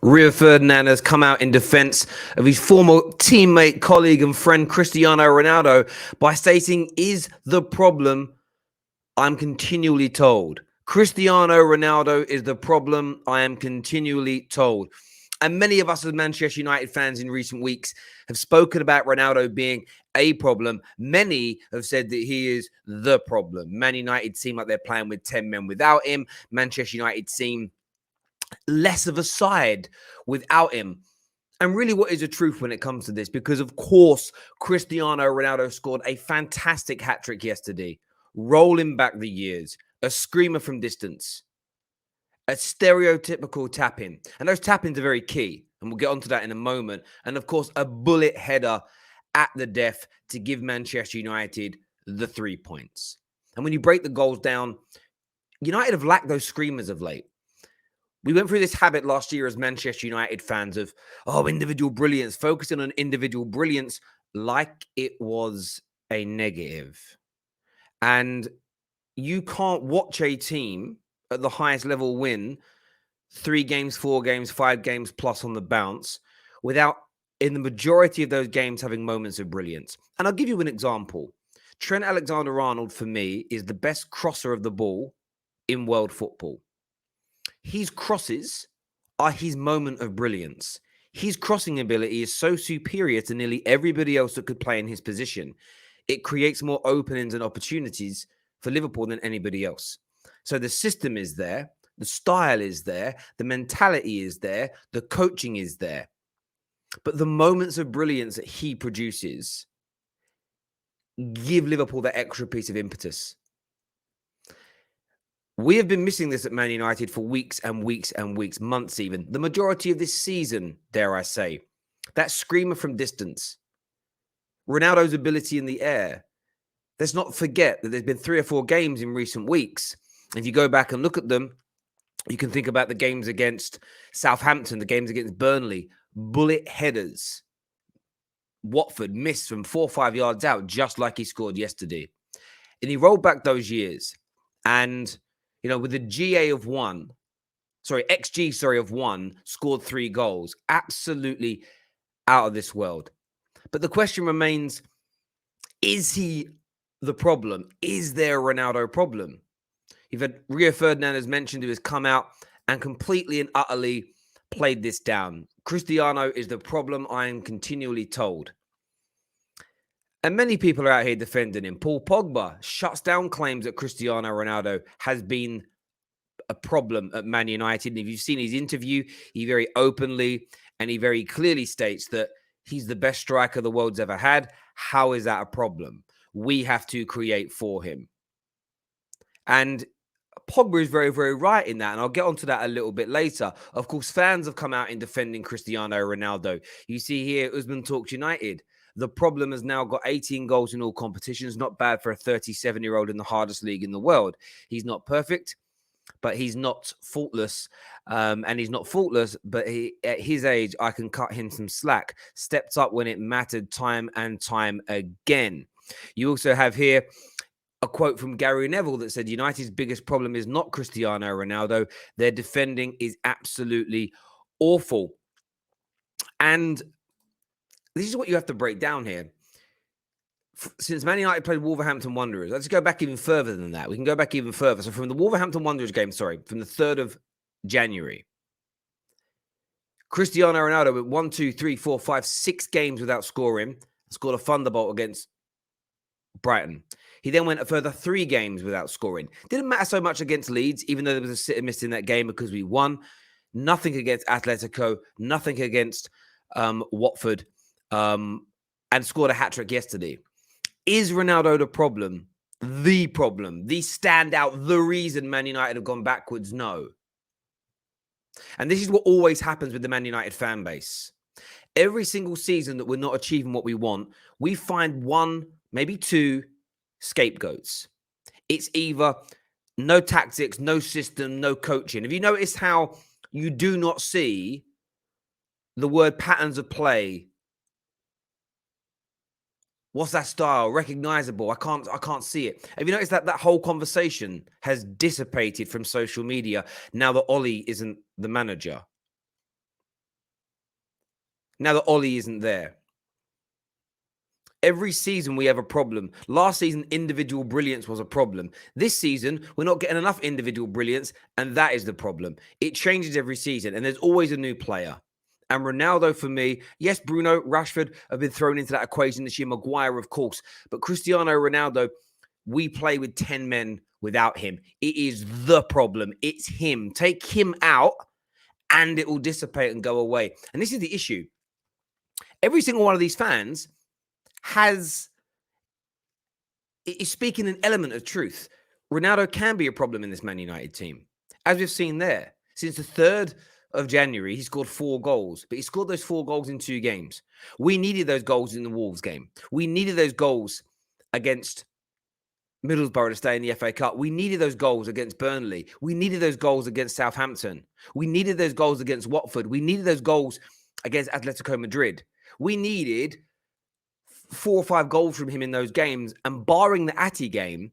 Rio Ferdinand has come out in defense of his former teammate, colleague, and friend Cristiano Ronaldo by stating, "Is the problem, I'm continually told. Cristiano Ronaldo is the problem, I am continually told." And many of us as Manchester United fans in recent weeks have spoken about Ronaldo being a problem. Many have said that he is the problem. Man United seem like they're playing with 10 men without him. Manchester United seem less of a side without him. And really, what is the truth when it comes to this? Because, of course, Cristiano Ronaldo scored a fantastic hat-trick yesterday, rolling back the years, a screamer from distance, a stereotypical tap-in. And those tap-ins are very key, and we'll get onto that in a moment. And, of course, a bullet header at the death to give Manchester United the 3 points. And when you break the goals down, United have lacked those screamers of late. We went through this habit last year as Manchester United fans of, individual brilliance, focusing on individual brilliance like it was a negative. And you can't watch a team at the highest level win 3 games, 4 games, 5 games plus on the bounce without, in the majority of those games, having moments of brilliance. And I'll give you an example. Trent Alexander-Arnold, for me, is the best crosser of the ball in world football. His crosses are his moment of brilliance. His crossing ability is so superior to nearly everybody else that could play in his position. It creates more openings and opportunities for Liverpool than anybody else. So the system is there, the style is there, the mentality is there, the coaching is there. But the moments of brilliance that he produces give Liverpool that extra piece of impetus. We have been missing this at Man United for weeks and weeks and weeks, months even. The majority of this season, dare I say. That screamer from distance. Ronaldo's ability in the air. Let's not forget that there's been 3 or 4 games in recent weeks. If you go back and look at them, you can think about the games against Southampton, the games against Burnley, bullet headers. Watford missed from 4 or 5 yards out, just like he scored yesterday. And he rolled back those years. And with a XG of 1, scored 3 goals. Absolutely out of this world. But the question remains, is he the problem? Is there a Ronaldo problem? You've had Rio Ferdinand, as mentioned, who has come out and completely and utterly played this down. Cristiano is the problem, I am continually told. And many people are out here defending him. Paul Pogba shuts down claims that Cristiano Ronaldo has been a problem at Man United. And if you've seen his interview, he very openly and he very clearly states that he's the best striker the world's ever had. How is that a problem? We have to create for him. And Pogba is very, very right in that. And I'll get onto that a little bit later. Of course, fans have come out in defending Cristiano Ronaldo. You see here, Usman Talks United. The problem has now got 18 goals in all competitions. Not bad for a 37-year-old in the hardest league in the world. He's not perfect, but he's not faultless. And he's not faultless, but at his age, I can cut him some slack. Stepped up when it mattered time and time again. You also have here a quote from Gary Neville that said, United's biggest problem is not Cristiano Ronaldo. Their defending is absolutely awful. And this is what you have to break down here. Since Man United played Wolverhampton Wanderers, let's go back even further than that. We can go back even further. So from the Wolverhampton Wanderers game, from the 3rd of January, Cristiano Ronaldo went 1, 2, 3, 4, 5, 6 games without scoring. Scored a thunderbolt against Brighton. He then went a further 3 games without scoring. Didn't matter so much against Leeds, even though there was a sit and miss in that game because we won. Nothing against Atletico. Nothing against Watford. And scored a hat-trick yesterday. Is Ronaldo the problem? The problem? The standout? The reason Man United have gone backwards? No. And this is what always happens with the Man United fan base. Every single season that we're not achieving what we want, we find 1, maybe 2 scapegoats. It's either no tactics, no system, no coaching. Have you noticed how you do not see the word patterns of play? What's that style? Recognizable. I can't see it. Have you noticed that whole conversation has dissipated from social media now that Ollie isn't the manager? now that Ollie isn't there. Every season we have a problem. Last season, individual brilliance was a problem. This season, we're not getting enough individual brilliance, and that is the problem. It changes every season, and there's always a new player. And Ronaldo, for me, yes, Bruno, Rashford have been thrown into that equation this year, Maguire, of course. But Cristiano Ronaldo, we play with 10 men without him. It is the problem. It's him. Take him out, and it will dissipate and go away. And this is the issue. Every single one of these fans is speaking an element of truth. Ronaldo can be a problem in this Man United team. As we've seen there, since the 3rd of January, he scored 4 goals, but he scored those 4 goals in 2 games. We needed those goals in the Wolves game. We needed those goals against Middlesbrough to stay in the FA Cup. We needed those goals against Burnley. We needed those goals against Southampton. We needed those goals against Watford. We needed those goals against Atletico Madrid. We needed 4 or 5 goals from him in those games, and barring the Ati game,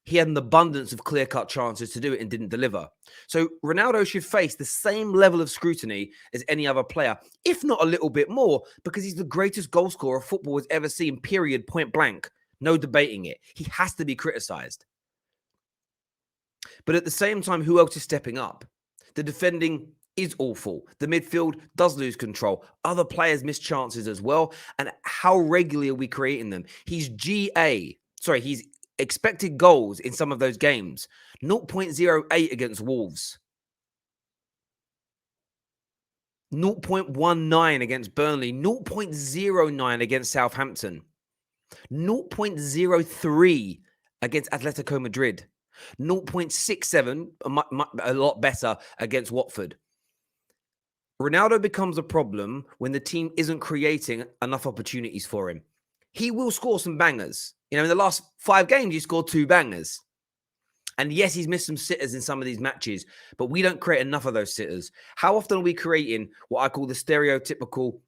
he had an abundance of clear-cut chances to do it and didn't deliver. So Ronaldo should face the same level of scrutiny as any other player, if not a little bit more, because he's the greatest goal scorer football has ever seen, period, point blank. No debating it. He has to be criticised. But at the same time, who else is stepping up? The defending is awful. The midfield does lose control. Other players miss chances as well. And how regularly are we creating them? He's expected goals in some of those games. 0.08 against Wolves. 0.19 against Burnley. 0.09 against Southampton. 0.03 against Atletico Madrid. 0.67, a lot better, against Watford. Ronaldo becomes a problem when the team isn't creating enough opportunities for him. He will score some bangers. You know, in the last 5 games, he scored 2 bangers. And yes, he's missed some sitters in some of these matches, but we don't create enough of those sitters. How often are we creating what I call the stereotypical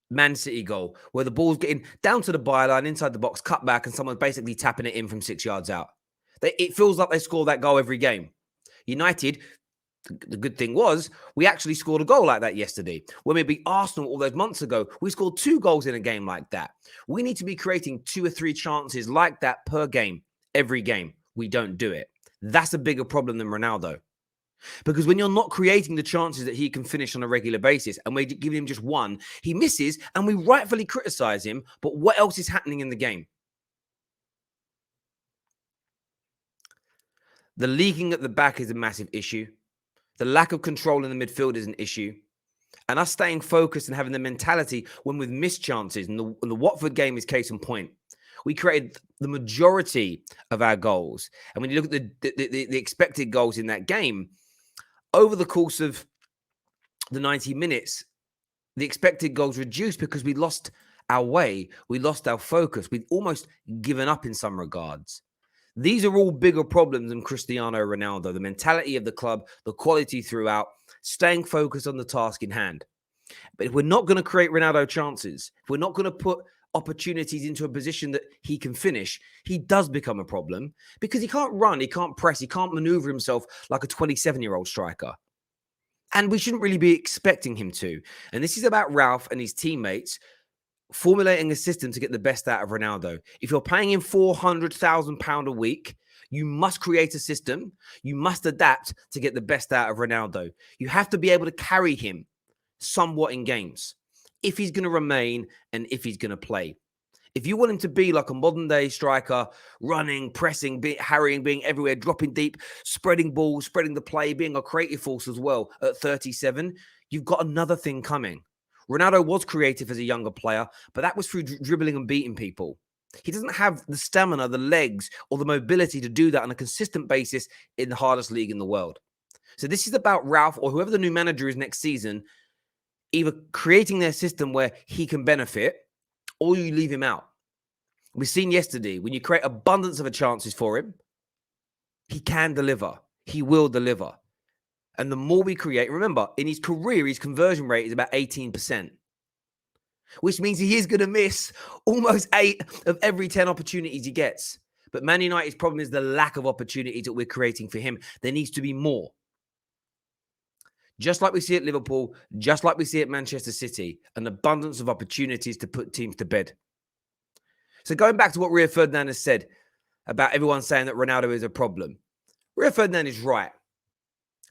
Man City goal, where the ball's getting down to the byline, inside the box, cut back, and someone's basically tapping it in from 6 yards out? It feels like they score that goal every game. United, the good thing was, we actually scored a goal like that yesterday. When we beat Arsenal all those months ago, we scored 2 goals in a game like that. We need to be creating 2 or 3 chances like that per game, every game. We don't do it. That's a bigger problem than Ronaldo. Because when you're not creating the chances that he can finish on a regular basis, and we're giving him just 1, he misses, and we rightfully criticize him. But what else is happening in the game? The leaking at the back is a massive issue. The lack of control in the midfield is an issue. And us staying focused and having the mentality when we've missed chances, and the Watford game is case in point. We created the majority of our goals. And when you look at the expected goals in that game, over the course of the 90 minutes, the expected goals reduced because we lost our way. We lost our focus. We'd almost given up in some regards. These are all bigger problems than Cristiano Ronaldo, the mentality of the club, the quality throughout, staying focused on the task in hand. But if we're not going to create Ronaldo chances, if we're not going to put opportunities into a position that he can finish, he does become a problem because he can't run, he can't press, he can't maneuver himself like a 27-year-old striker. And we shouldn't really be expecting him to. And this is about Ralph and his teammates formulating a system to get the best out of Ronaldo. If you're paying him £400,000 a week, you must create a system. You must adapt to get the best out of Ronaldo. You have to be able to carry him somewhat in games if he's going to remain and if he's going to play. If you want him to be like a modern-day striker, running, pressing, harrying, being everywhere, dropping deep, spreading balls, spreading the play, being a creative force as well at 37, you've got another thing coming. Ronaldo was creative as a younger player, but that was through dribbling and beating people. He doesn't have the stamina, the legs, or the mobility to do that on a consistent basis in the hardest league in the world. So this is about Ralph or whoever the new manager is next season, either creating their system where he can benefit or you leave him out. We've seen yesterday, when you create abundance of chances for him, he can deliver. He will deliver. And the more we create, remember, in his career, his conversion rate is about 18%, which means he is going to miss almost 8 of every 10 opportunities he gets. But Man United's problem is the lack of opportunities that we're creating for him. There needs to be more. Just like we see at Liverpool, just like we see at Manchester City, an abundance of opportunities to put teams to bed. So going back to what Rio Ferdinand has said about everyone saying that Ronaldo is a problem, Rio Ferdinand is right.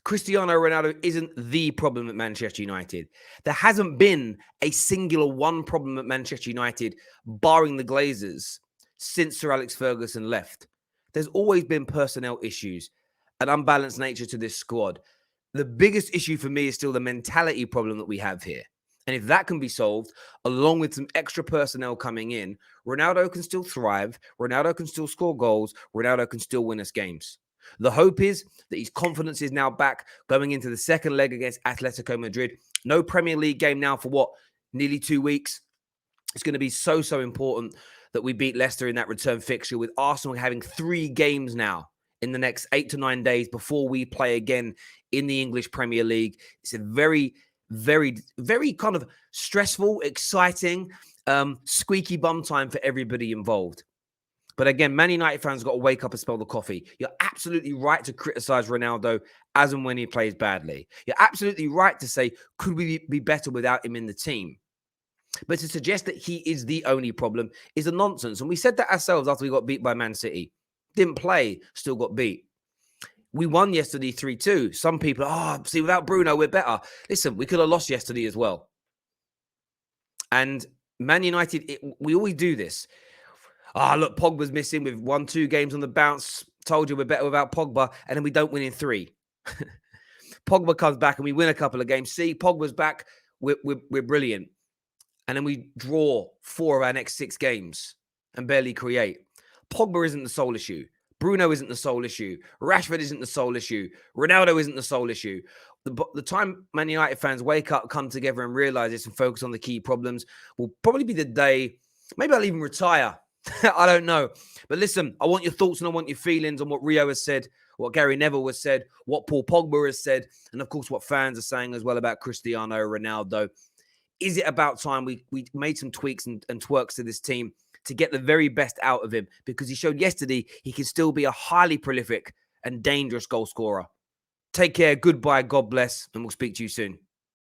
Cristiano Ronaldo isn't the problem at Manchester United. There hasn't been a singular one problem at Manchester United, barring the Glazers, since Sir Alex Ferguson left. There's always been personnel issues, an unbalanced nature to this squad. The biggest issue for me is still the mentality problem that we have here. And if that can be solved, along with some extra personnel coming in, Ronaldo can still thrive, Ronaldo can still score goals, Ronaldo can still win us games. The hope is that his confidence is now back going into the second leg against Atletico Madrid. No Premier League game now for what? Nearly 2 weeks. It's going to be so important that we beat Leicester in that return fixture, with Arsenal having 3 games now in the next 8 to 9 days before we play again in the English Premier League. It's a very, very, very kind of stressful, exciting, squeaky bum time for everybody involved. But again, Man United fans got to wake up and smell the coffee. You're absolutely right to criticize Ronaldo as and when he plays badly. You're absolutely right to say, could we be better without him in the team? But to suggest that he is the only problem is a nonsense. And we said that ourselves after we got beat by Man City. Didn't play, still got beat. We won yesterday 3-2. Some people, see, without Bruno, we're better. Listen, we could have lost yesterday as well. And Man United, we always do this. Look, Pogba's missing. We've won 2 games on the bounce. Told you we're better without Pogba. And then we don't win in 3. Pogba comes back and we win a couple of games. See, Pogba's back. We're brilliant. And then we draw 4 of our next 6 games and barely create. Pogba isn't the sole issue. Bruno isn't the sole issue. Rashford isn't the sole issue. Ronaldo isn't the sole issue. The time Man United fans wake up, come together and realize this and focus on the key problems will probably be the day. Maybe I'll even retire. I don't know. But listen, I want your thoughts and I want your feelings on what Rio has said, what Gary Neville has said, what Paul Pogba has said, and of course what fans are saying as well about Cristiano Ronaldo. Is it about time we made some tweaks and twerks to this team to get the very best out of him? Because he showed yesterday he can still be a highly prolific and dangerous goal scorer. Take care, goodbye, God bless, and we'll speak to you soon.